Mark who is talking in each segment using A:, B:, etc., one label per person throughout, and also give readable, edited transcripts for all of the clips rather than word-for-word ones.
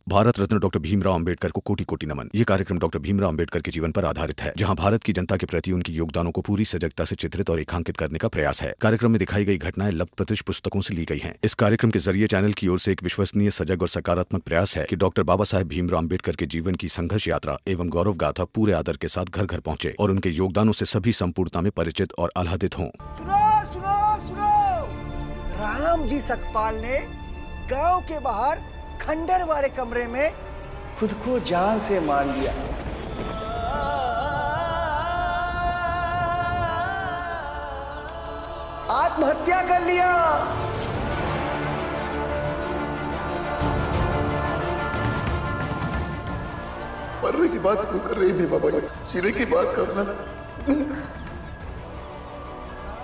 A: Bharat Ratna doctor Bhimrao Ambedkar को कोटि कोटि नमन। ये कार्यक्रम डॉक्टर भीमराव अंबेडकर के जीवन पर आधारित है, जहां भारत की जनता के प्रति उनके योगदानों को पूरी सजगता से चित्रित और रेखांकित करने का प्रयास है। कार्यक्रम में दिखाई गई घटनाएं लब्ध प्रतिष्ठ पुस्तकों से ली गई हैं। इस कार्यक्रम के जरिए चैनल की ओर से एक विश्वसनीय, सजग और सकारात्मक प्रयास है कि डॉक्टर बाबा साहेब भीमराव अंबेडकर के जीवन की संघर्ष यात्रा एवं गौरव गाथा पूरे आदर के साथ घर घर पहुंचे और उनके योगदानों से सभी संपूर्णता में परिचित और आह्लादित हों।
B: सुनो सुनो सुनो, राम जी सकपाल ने गांव के बाहर खंडर वाले कमरे में खुद को जान से मार लिया। आत्महत्या कर लिया।
C: मरने की बात क्यों कर रही थी बाबा? जीने की बात करना।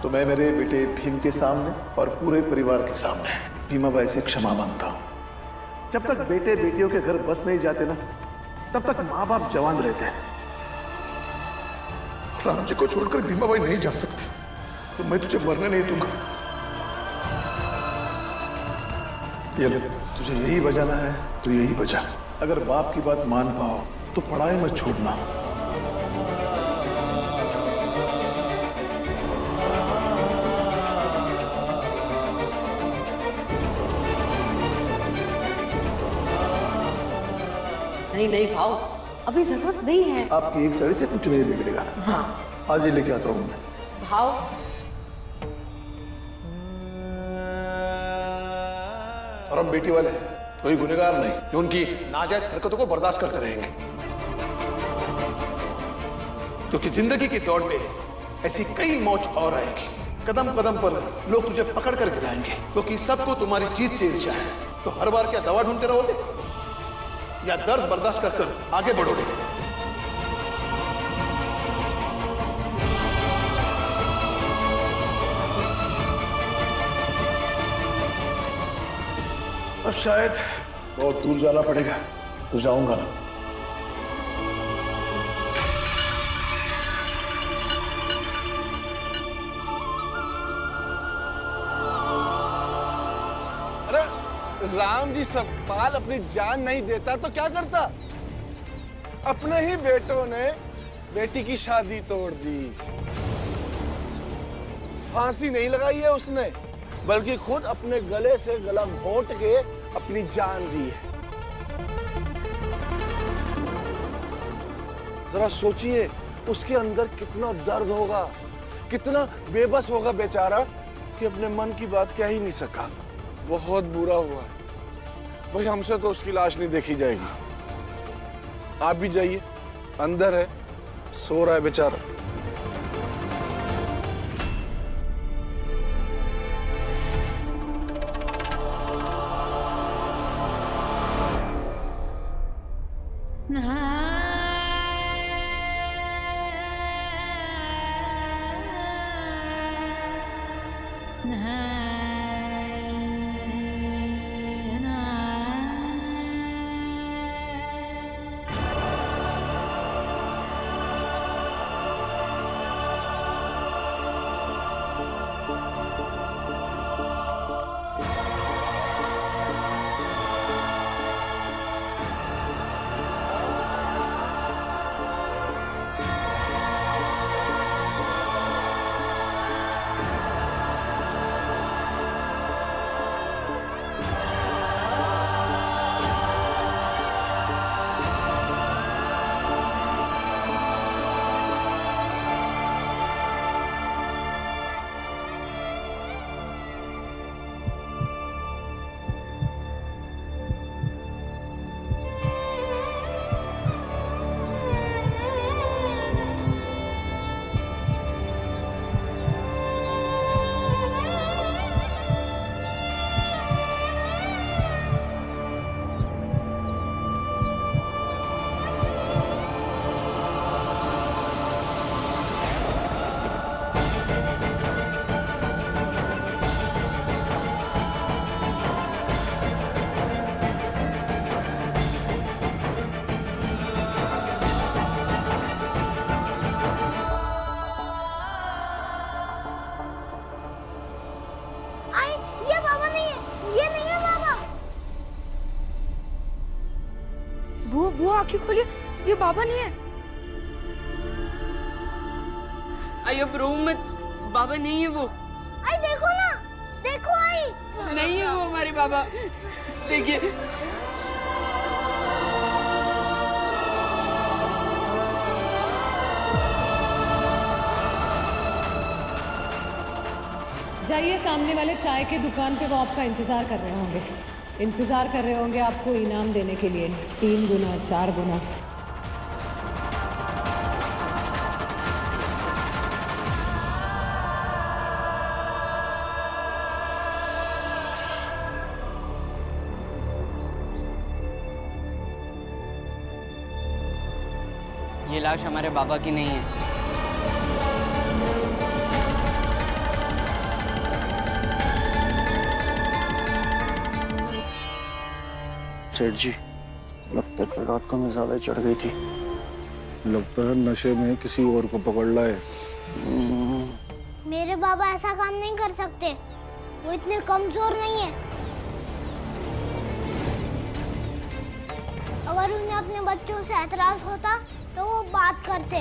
C: तो मैं मेरे बेटे भीम के सामने और पूरे परिवार के सामने भीमाबाई से क्षमा मांगता हूं। जब तक बेटे बेटियों के घर बस नहीं जाते ना, तब तक माँ बाप जवान रहते हैं। राम जी को छोड़कर भीमाबाई नहीं जा सकती, तो मैं तुझे मरने नहीं दूंगा। ये ले, तुझे यही बजाना है तो यही बजा। अगर बाप की बात मान पाओ तो पढ़ाई मत छोड़ना।
D: नहीं नहीं भाव, अभी जरूरत नहीं है।
C: आपकी एक साड़ी से कुछ नहीं बिगड़ेगा।
D: हाँ।
C: आज ये लेके आता हूँ मैं।
D: भाव,
C: और हम बेटी वाले कोई गुनहगार नहीं जो उनकी नाजायज हरकतों को बर्दाश्त करते रहेंगे, क्योंकि जिंदगी की दौड़ में ऐसी कई मौज और आएगी। कदम कदम पर लोग तुझे पकड़ कर गिराएंगे, क्योंकि सबको तुम्हारी जीत से ईर्ष्या है। तो हर बार क्या दवा ढूंढते रहोगे या दर्द बर्दाश्त कर आगे बढ़ोगे? अब शायद बहुत दूर जाना पड़ेगा, तो जाऊंगा ना।
E: राम जी सकपाल अपनी जान नहीं देता तो क्या करता? अपने ही बेटों ने बेटी की शादी तोड़ दी। फांसी नहीं लगाई है उसने, बल्कि खुद अपने गले से गला घोंट के अपनी जान दी है। जरा सोचिए उसके अंदर कितना दर्द होगा, कितना बेबस होगा बेचारा कि अपने मन की बात कह ही नहीं सका। बहुत बुरा हुआ भाई, हमसे तो उसकी लाश नहीं देखी जाएगी। आप भी जाइए, अंदर है, सो रहा है बेचारा।
F: बुआ आंखें खोलिए, ये बाबा नहीं है।
D: आई अब रो मत, बाबा नहीं है वो।
G: आई देखो ना, देखो आई।
D: नहीं है वो हमारे बाबा, देखिए।
H: जाइए, सामने वाले चाय की दुकान पे वो आपका इंतजार कर रहे होंगे। इंतजार कर रहे होंगे आपको इनाम देने के लिए, 3 गुना 4 गुना।
D: ये लाश हमारे बाबा की नहीं है।
B: सेठ जी, लगता है रात को हमें ज्यादा चढ़ गई थी।
E: लगता है नशे में किसी और को पकड़ लाए।
G: मेरे बाबा ऐसा काम नहीं कर सकते, वो इतने कमजोर नहीं है। अगर उन्हें अपने बच्चों से ऐतराज होता तो वो बात करते।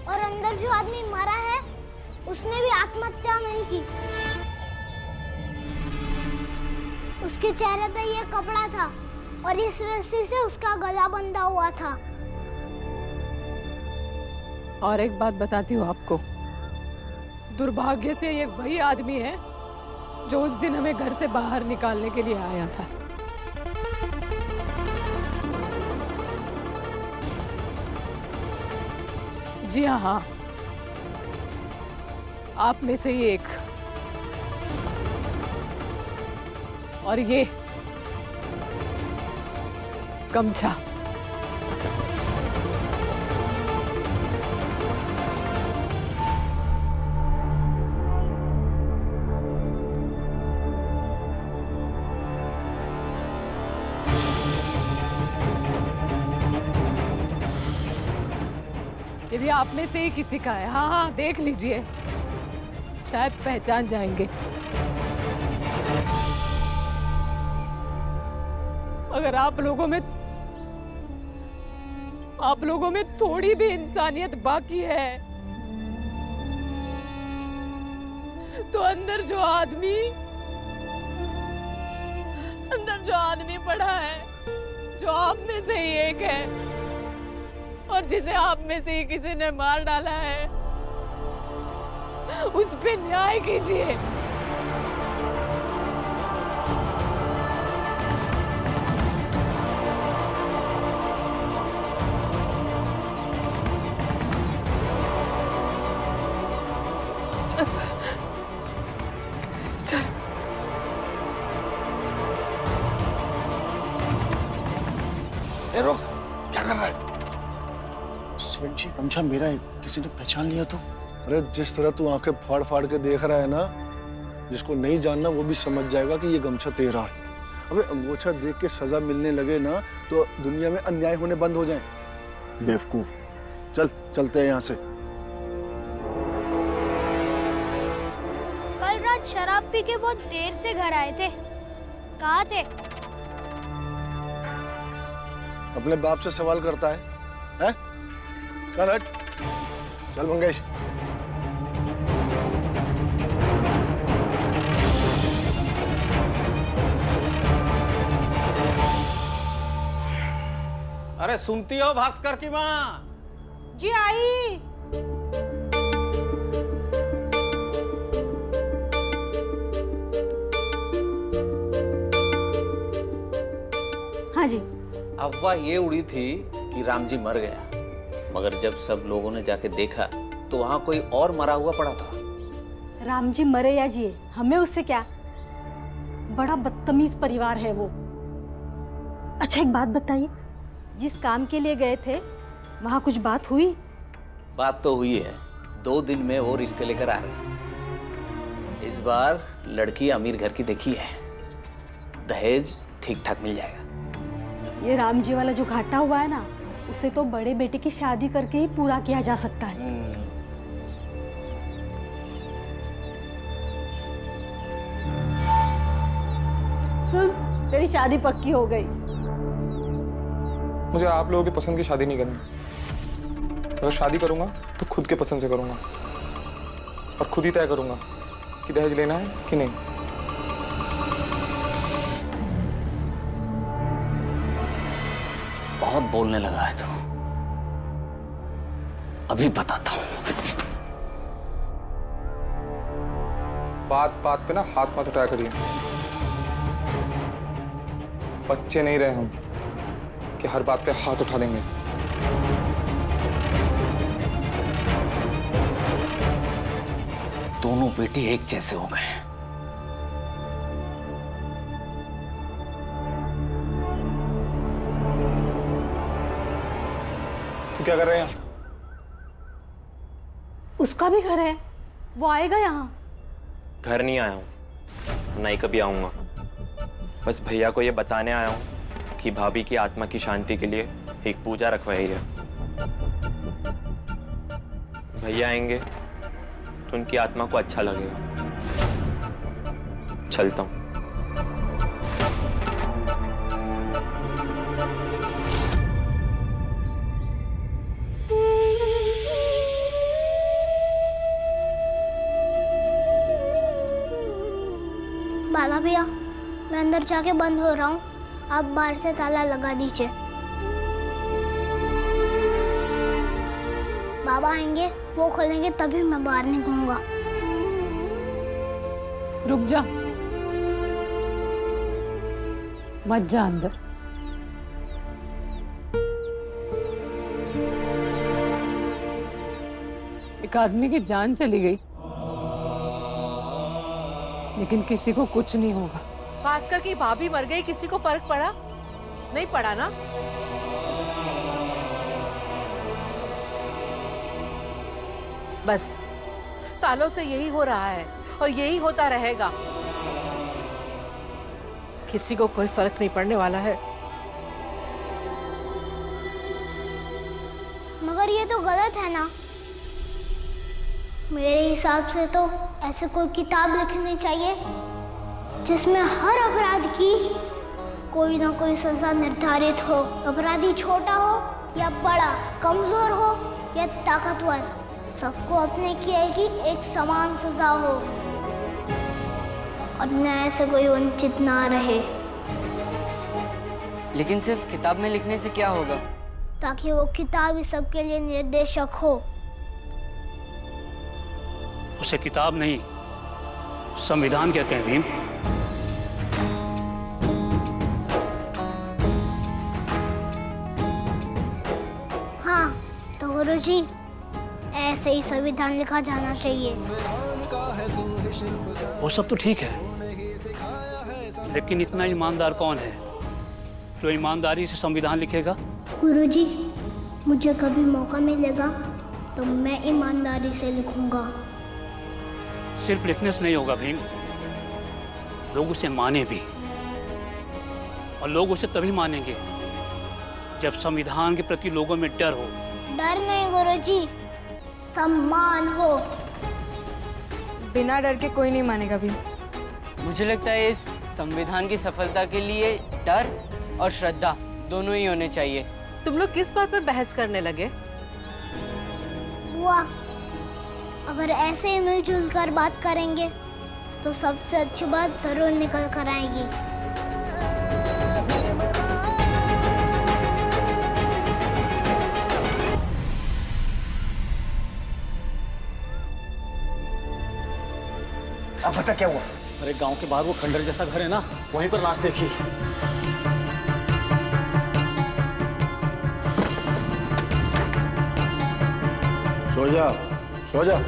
G: और अंदर जो आदमी मरा है उसने भी आत्महत्या नहीं की। उसके चेहरे पे ये कपड़ा था और इस रस्सी से उसका गला बंधा हुआ था।
H: और एक बात बताती हूँ आपको, दुर्भाग्य से ये वही आदमी है जो उस दिन हमें घर से बाहर निकालने के लिए आया था। जी हाँ, आप में से ही एक। और ये गमछा। ये भी आप में से ही किसी का है। हाँ हाँ, देख लीजिए, शायद पहचान जाएंगे। अगर आप लोगों में थोड़ी भी इंसानियत बाकी है तो अंदर जो आदमी पड़ा है, जो आप में से ही एक है और जिसे आप में से ही किसी ने मार डाला है, उस पे न्याय कीजिए। चल।
B: ए रुक, क्या कर रहा है? सेठ जी, गमछा मेरा है, किसी ने पहचान लिया तो?
E: अरे जिस तरह तू आंखें फाड़ फाड़ के देख रहा है ना, जिसको नहीं जानना वो भी समझ जाएगा कि ये गमछा तेरा है। अबे अंगोछा देख के सजा मिलने लगे ना तो दुनिया में अन्याय होने बंद हो जाए। बेवकूफ। चल, चलते हैं यहाँ से।
G: कल रात शराब पी के बहुत देर से घर आए थे, कहाँ थे?
E: अपने बाप से सवाल करता है, हैं? चल हट, चल मंगेश।
I: अरे सुनती हो भास्कर की माँ?
H: जी आई।
J: हाँ जी।
I: अफवाह ये उड़ी थी कि राम जी मर गया, मगर जब सब लोगों ने जाके देखा तो वहां कोई और मरा हुआ पड़ा था।
J: राम जी मरे या जिए, हमें उससे क्या? बड़ा बदतमीज परिवार है वो। अच्छा एक बात बताइए, जिस काम के लिए गए थे वहां कुछ बात हुई?
I: बात तो हुई है, 2 दिन में वो रिश्ते लेकर आ रहे हैं। इस बार लड़की अमीर घर की देखी है, दहेज ठीक ठाक मिल जाएगा।
J: ये राम जी वाला जो घाटा हुआ है ना, उसे तो बड़े बेटे की शादी करके ही पूरा किया जा सकता है। सुन, तेरी शादी पक्की हो गई।
E: मुझे आप लोगों की पसंद की शादी नहीं करनी। अगर शादी करूंगा तो खुद के पसंद से करूंगा और खुद ही तय करूंगा कि दहेज लेना है कि नहीं।
I: बहुत बोलने लगा है तू, अभी बताता हूं।
E: बात बात पे ना हाथ मत उठाया करिए। बच्चे नहीं रहे हम कि हर बात पे हाथ उठा देंगे।
I: दोनों बेटी एक जैसे हो गए।
E: तो क्या कर रहे हैं?
J: उसका भी घर है, वो आएगा यहाँ?
K: घर नहीं आया हूँ, ना ही कभी आऊंगा। बस भैया को ये बताने आया हूँ कि भाभी की आत्मा की शांति के लिए एक पूजा रखवाई है। भैया आएंगे तो उनकी आत्मा को अच्छा लगेगा। चलता हूँ।
G: बाला भैया, मैं अंदर जाके बंद हो रहा हूँ, आप बाहर से ताला लगा दीजिए। बाबा आएंगे, वो खोलेंगे तभी मैं बाहर निकलूंगा।
H: रुक जा, मत जा अंदर। एक आदमी की जान चली गई, लेकिन किसी को कुछ नहीं होगा।
D: भास्कर की भाभी मर गई, किसी को फर्क पड़ा? नहीं पड़ा ना। बस सालों से यही हो रहा है और यही होता रहेगा। किसी को कोई फर्क नहीं पड़ने वाला है।
G: मगर ये तो गलत है ना। मेरे हिसाब से तो ऐसे कोई किताब लिखनी चाहिए जिसमें हर अपराध की कोई ना कोई सजा निर्धारित हो। अपराधी छोटा हो या बड़ा, कमजोर हो या ताकतवर, सबको अपने किए की एक समान सजा हो और न्याय से कोई वंचित ना रहे।
L: लेकिन सिर्फ किताब में लिखने से क्या होगा?
G: ताकि वो किताब इस सबके लिए निर्देशक हो।
M: उसे किताब नहीं, संविधान कहते हैं भीम।
G: हाँ तो गुरुजी, ऐसे ही संविधान लिखा जाना चाहिए।
M: वो सब तो ठीक है, लेकिन इतना ईमानदार कौन है जो ईमानदारी से संविधान लिखेगा?
G: गुरुजी, मुझे कभी मौका मिलेगा तो मैं ईमानदारी से लिखूंगा।
M: सिर्फ लिखने से नहीं होगा भीम, लोग उसे माने भी। और लोग उसे तभी मानेंगे जब संविधान के प्रति लोगों में डर हो।
G: डर नहीं गुरुजी, सम्मान हो।
F: बिना डर के कोई नहीं मानेगा भी।
L: मुझे लगता है इस संविधान की सफलता के लिए डर और श्रद्धा दोनों ही होने चाहिए।
D: तुम लोग किस बात पर बहस करने लगे?
G: वाह, अगर ऐसे ही मिलजुल कर बात करेंगे तो सबसे अच्छी बात जरूर निकल कर आएगी।
B: अब बता क्या हुआ?
N: अरे गांव के बाहर वो खंडर जैसा घर है ना, वहीं पर लाश देखी।
C: सो जा, सो जा।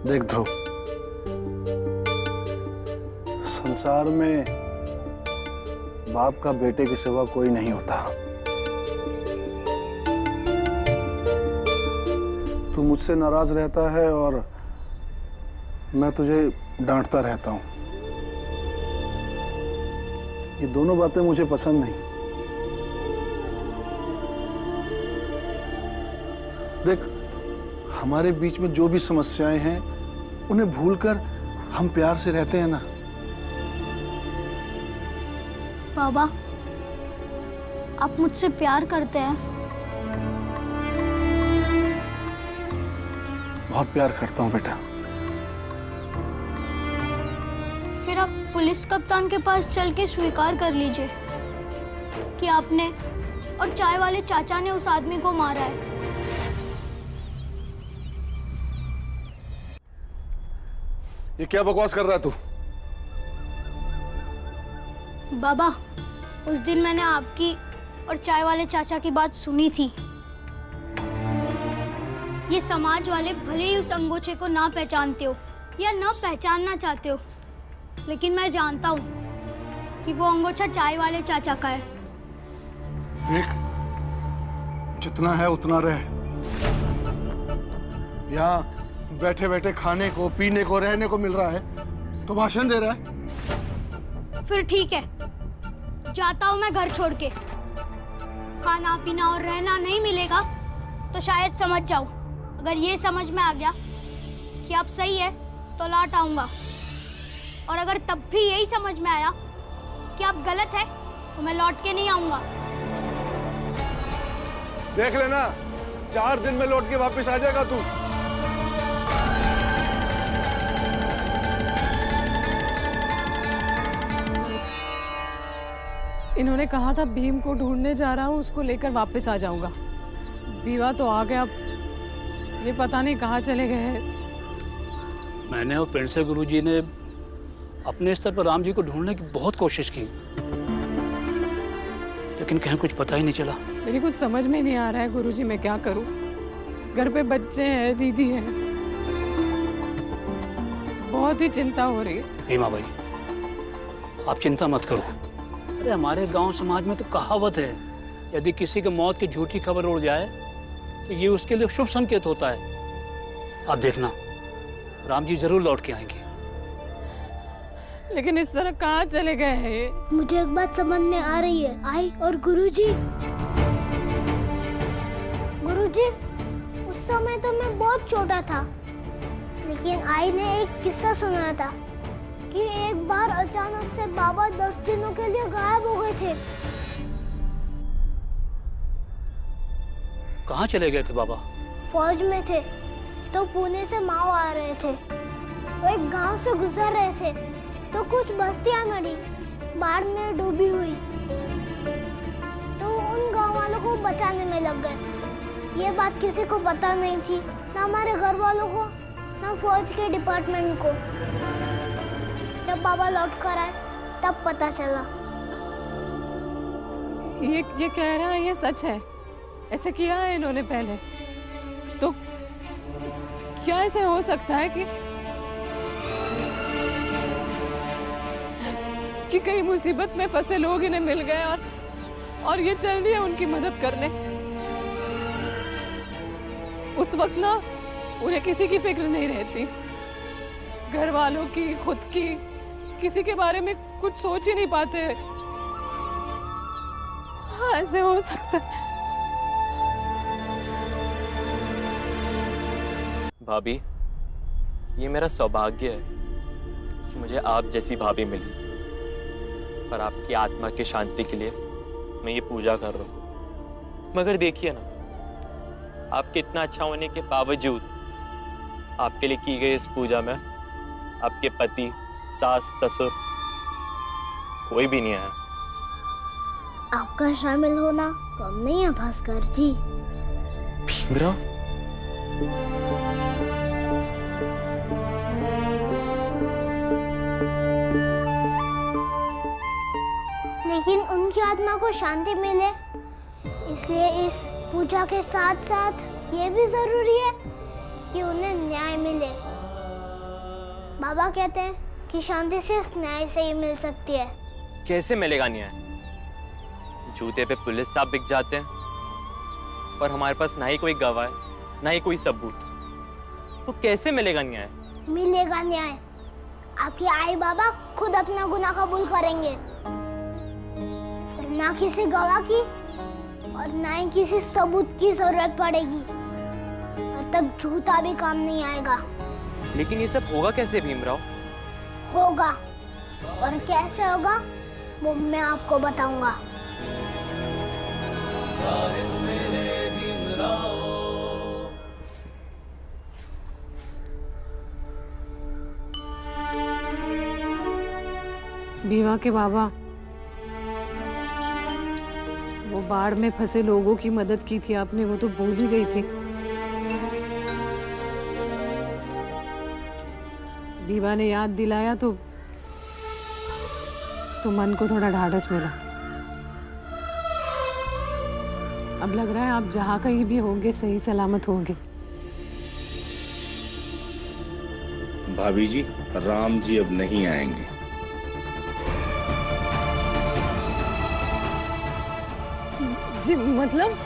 E: देख ध्रुव, संसार में बाप का बेटे के सिवा कोई नहीं होता। तू तू मुझसे नाराज रहता है और मैं तुझे डांटता रहता हूँ। ये दोनों बातें मुझे पसंद नहीं। देख, हमारे बीच में जो भी समस्याएं हैं उन्हें भूलकर हम प्यार से रहते हैं ना।
G: बाबा, आप मुझसे प्यार करते हैं?
E: बहुत प्यार करता हूँ बेटा।
G: फिर आप पुलिस कप्तान के पास चल के स्वीकार कर लीजिए कि आपने और चाय वाले चाचा ने उस आदमी को मारा है।
E: ये क्या बकवास कर रहा है तू?
G: बाबा, उस दिन मैंने आपकी और चाय वाले चाचा की बात सुनी थी। ये समाज वाले भले ही उस अंगोछे को ना पहचानते हो या ना पहचानना चाहते हो, लेकिन मैं जानता हूँ कि वो अंगोछा चाय वाले चाचा का है।
E: देख, जितना है उतना रहे। यहाँ बैठे बैठे खाने को, पीने को, रहने को मिल रहा है तो भाषण दे रहा है।
G: फिर ठीक है, जाता हूँ मैं घर छोड़ के। खाना पीना और रहना नहीं मिलेगा तो शायद समझ जाओ। अगर ये समझ में आ गया कि आप सही है तो लौट आऊंगा, और अगर तब भी यही समझ में आया कि आप गलत है तो मैं लौट के नहीं आऊंगा।
E: देख लेना, 4 दिन में लौट के वापस आ जाएगा तू।
H: इन्होंने कहा था भीम को ढूंढने जा रहा हूँ, उसको लेकर वापस आ जाऊंगा। बीवा तो आ गया, ये पता नहीं कहाँ चले गए हैं।
M: मैंने और पेंडसे गुरुजी ने अपने स्तर पर राम जी को ढूंढने की बहुत कोशिश की, लेकिन कहीं कुछ पता ही नहीं चला।
H: मेरी कुछ समझ में नहीं आ रहा है गुरुजी, मैं क्या करूं? घर पे बच्चे हैं, दीदी है, बहुत ही चिंता हो रही है।
M: भीमा भाई, आप चिंता मत करो। अरे हमारे गांव समाज में तो कहावत है, यदि किसी के मौत की झूठी खबर उड़ जाए तो ये उसके लिए शुभ संकेत होता है। आप देखना, राम जी जरूर लौट के आएंगे।
H: लेकिन इस तरह कहाँ चले गए हैं ये?
G: मुझे एक बात समझ में आ रही है, आई और गुरुजी। गुरुजी, उस समय तो मैं बहुत छोटा था, लेकिन आई ने एक किस्सा सुनाया था कि एक बार अचानक से बाबा 10 दिनों के लिए गायब हो गए थे।
M: कहाँ चले गए थे बाबा?
G: फौज में थे, तो पुणे से माओ आ रहे थे। वो एक गांव से गुजर रहे थे तो कुछ बस्तियां मरी, बाढ़ में डूबी हुई, तो उन गांव वालों को बचाने में लग गए। ये बात किसी को पता नहीं थी, ना हमारे घर वालों को, ना फौज के डिपार्टमेंट को। जब बाबा लौट कर आए तब पता चला।
H: ये कह रहा है ये सच है? ऐसे किया है इन्होंने पहले? तो क्या ऐसे हो सकता है कि कई मुसीबत में फंसे लोग इन्हें मिल गए और ये चल दिए उनकी मदद करने? उस वक्त ना उन्हें किसी की फिक्र नहीं रहती, घर वालों की, खुद की, किसी के बारे में कुछ सोच ही नहीं पाते। हाँ, ऐसे हो सकता है।
K: भाभी, ये मेरा सौभाग्य है कि मुझे आप जैसी भाभी मिली, पर आपकी आत्मा की शांति के लिए मैं ये पूजा कर रहा हूँ। मगर देखिए ना, आपके इतना अच्छा होने के बावजूद आपके लिए की गई इस पूजा में आपके पति, सास, ससुर कोई भी नहीं आया।
G: आपका शामिल होना कम नहीं है भास्कर जी।
K: भीमराव,
G: लेकिन उनकी आत्मा को शांति मिले, इसलिए इस पूजा के साथ साथ ये भी जरूरी है कि उन्हें न्याय मिले। बाबा कहते हैं कि शांति सिर्फ न्याय से ही मिल सकती है।
K: कैसे मिलेगा न्याय? जूते पे पुलिस साहब बिक जाते हैं और हमारे पास ना ही कोई गवाह है, ना ही कोई सबूत। तो कैसे मिलेगा न्याय?
G: मिलेगा न्याय। आपके आई बाबा खुद अपना गुनाह कबूल करेंगे, फिर ना किसी गवाह की और ना ही किसी सबूत की जरूरत पड़ेगी, और तब झूठा भी काम नहीं आएगा।
K: लेकिन ये सब होगा कैसे भीमराव?
G: होगा, और कैसे होगा वो मैं आपको बताऊंगा।
H: भीमा के बाबा, वो बाढ़ में फंसे लोगों की मदद की थी आपने, वो तो भूल ही गई थी। भीमा ने याद दिलाया तो मन को थोड़ा ढाढ़स मिला। अब लग रहा है आप जहाँ कहीं भी होंगे सही सलामत होंगे।
O: भाभी जी, राम जी अब नहीं आएंगे।
H: जी मतलब?